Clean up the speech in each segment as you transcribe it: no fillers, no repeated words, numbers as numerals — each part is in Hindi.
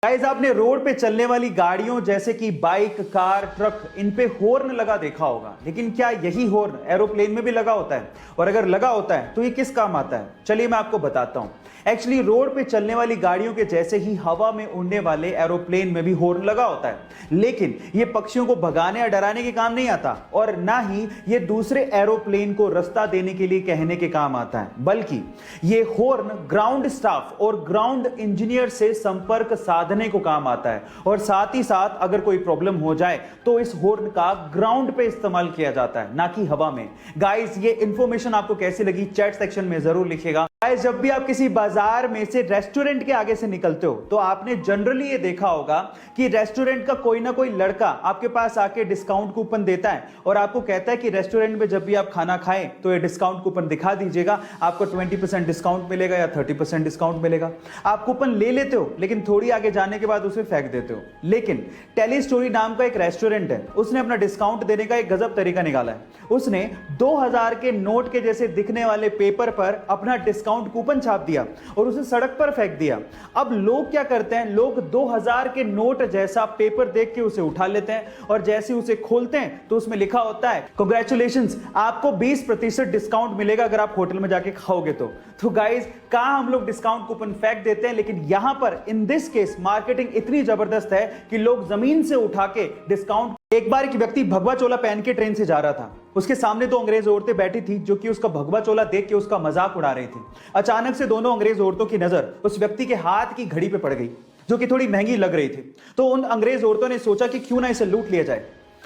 गाइस, आपने रोड पे चलने वाली गाड़ियों जैसे कि बाइक, कार, ट्रक, इन पे हॉर्न लगा देखा होगा। लेकिन क्या यही हॉर्न एरोप्लेन में भी लगा होता है? और अगर लगा होता है तो ये किस काम आता है? चलिए मैं आपको बताता हूं। एक्चुअली रोड पे चलने वाली गाड़ियों के जैसे ही हवा में उड़ने वाले एरोप्लेन में भी हॉर्न लगा होता है, लेकिन ये पक्षियों को भगाने या डराने के काम नहीं आता, और ना ही ये दूसरे एरोप्लेन को रास्ता देने के लिए कहने के काम आता है, बल्कि ये हॉर्न ग्राउंड स्टाफ और ग्राउंड इंजीनियर से संपर्क साधने को काम आता है। और साथ ही साथ अगर कोई प्रॉब्लम हो जाए तो इस हॉर्न का ग्राउंड पे इस्तेमाल किया जाता है, ना कि हवा में। गाइस, ये इंफॉर्मेशन आपको कैसी लगी चैट सेक्शन में जरूर लिखिएगा। गाइस, जब भी आप किसी बाजार में से रेस्टोरेंट के आगे से निकलते हो तो आपने जनरली ये देखा होगा कि रेस्टोरेंट का कोई ना कोई लड़का आपके पास आके डिस्काउंट कूपन देता है और आपको कहता है कि रेस्टोरेंट में जब भी आप खाना खाएं तो ये डिस्काउंट कूपन दिखा दीजिएगा, आपको 20% डिस्काउंट मिलेगा या 30% डिस्काउंट मिलेगा। आप कूपन ले लेते हो, लेकिन थोड़ी आगे जाने के बाद उसे फेंक देते हो। लेकिन टेली स्टोरी नाम का एक रेस्टोरेंट है, उसने अपना डिस्काउंट देने का एक गजब तरीका निकाला है। उसने 2000 के नोट के जैसे दिखने वाले पेपर पर अपना डिस्काउंट कूपन छाप दिया और उसे सड़क पर फेंक दिया। अब लोग क्या करते हैं, लोग 2000 के नोट जैसा पेपर देख के उसे उठा लेते हैं और जैसे उसे खोलते हैं तो उसमें लिखा होता है, कांग्रेचुलेशंस, आपको 20% डिस्काउंट मिलेगा अगर आप होटल में जाके खाओगे तो गाइस, कहां हम लोग डिस्काउंट कूपन फेंक देते हैं, लेकिन यहां पर इन दिस केस मार्केटिंग इतनी जबरदस्त है कि लोग जमीन से उठा के डिस्काउंट। एक बार एक व्यक्ति भगवा चोला पहन के ट्रेन से जा रहा था। उसके सामने दो अंग्रेज औरतें बैठी थी जो कि उसका भगवा चोला देख के उसका मजाक उड़ा रही थी। अचानक से दोनों अंग्रेज औरतों की नजर उस व्यक्ति के हाथ की घड़ी पे पड़ गई जो कि थोड़ी महंगी लग रही थी। तो उन अंग्रेज औरतों ने सोचा कि क्यों ना इसे लूट लिया जाए।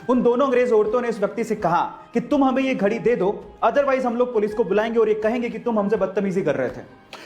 उन दोनों अंग्रेज औरतों ने इस व्यक्ति से कहा कि तुम हमें ये घड़ी दे दो, अदरवाइज हम लोग पुलिस को बुलाएंगे और ये कहेंगे कि तुम हमसे बदतमीजी कर रहे थे।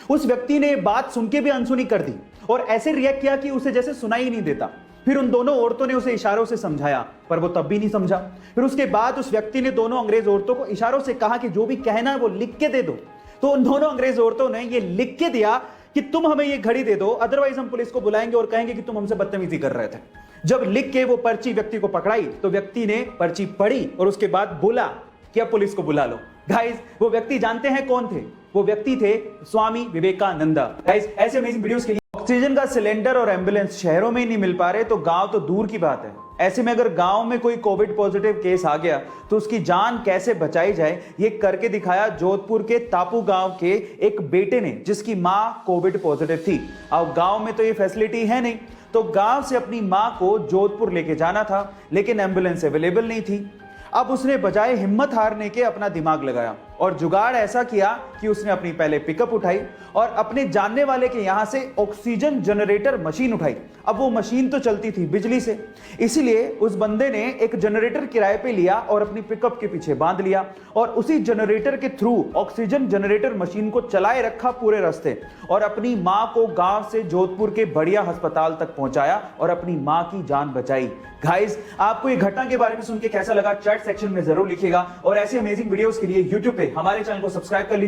उस व्यक्ति ने बात सुन के भी अनसुनी कर दी और ऐसे रिएक्ट किया कि उसे जैसे सुनाई ही नहीं देता। फिर उन दोनों औरतों ने उसे इशारों से समझाया, पर वो तब भी नहीं समझा। फिर उसके बाद उस व्यक्ति ने दोनों अंग्रेज औरतों को इशारों से कहा कि जो भी कहना है वो लिख के दे दो। तो उन दोनों अंग्रेज औरतों ने ये लिख के दिया कि तुम हमें ये घड़ी दे दो, अदरवाइज हम पुलिस को बुलाएंगे और कहेंगे कि तुम हमसे बदतमीजी कर रहे थे। जब लिख के वो पर्ची व्यक्ति को पकड़ाई तो व्यक्ति ने पर्ची पढ़ी और उसके बाद बोला कि अब पुलिस को बुला लो। गाइस, वो व्यक्ति जानते हैं कौन थे? वो व्यक्ति थे स्वामी विवेकानंद। गाइस, ऐसे अमेजिंग वीडियोस के लिए ऑक्सीजन का सिलेंडर और एम्बुलेंस शहरों में ही नहीं मिल पा रहे तो गांव तो दूर की बात है। ऐसे में अगर गांव में कोई कोविड पॉजिटिव केस आ गया तो उसकी जान कैसे बचाई जाए, ये करके दिखाया जोधपुर के तापू गांव के एक बेटे ने, जिसकी मां कोविड पॉजिटिव थी। अब गांव में तो ये फैसिलिटी है नहीं, तो गांव से अपनी मां को जोधपुर लेके जाना था, लेकिन एम्बुलेंस अवेलेबल नहीं थी। अब उसने बजाय हिम्मत हारने के अपना दिमाग लगाया और जुगाड़ ऐसा किया कि उसने अपनी पहले पिकअप उठाई और अपने जानने वाले के यहां से ऑक्सीजन जनरेटर मशीन उठाई। अब वो मशीन तो चलती थी बिजली से, इसीलिए उस बंदे ने एक जनरेटर किराए पे लिया और अपनी पिकअप के पीछे बांध लिया और उसी जनरेटर के थ्रू ऑक्सीजन जनरेटर मशीन को चलाए रखा पूरे रास्ते और अपनी मां को गांव से जोधपुर के बढ़िया अस्पताल तक पहुंचाया और अपनी मां की जान बचाई। गाइस, आपको ये घटना के बारे में सुन के कैसा लगा चैट सेक्शन में जरूर लिखिएगा और ऐसे अमेजिंग वीडियोस के लिए यूट्यूब पे हमारे चैनल को सब्सक्राइब कर लीजिए।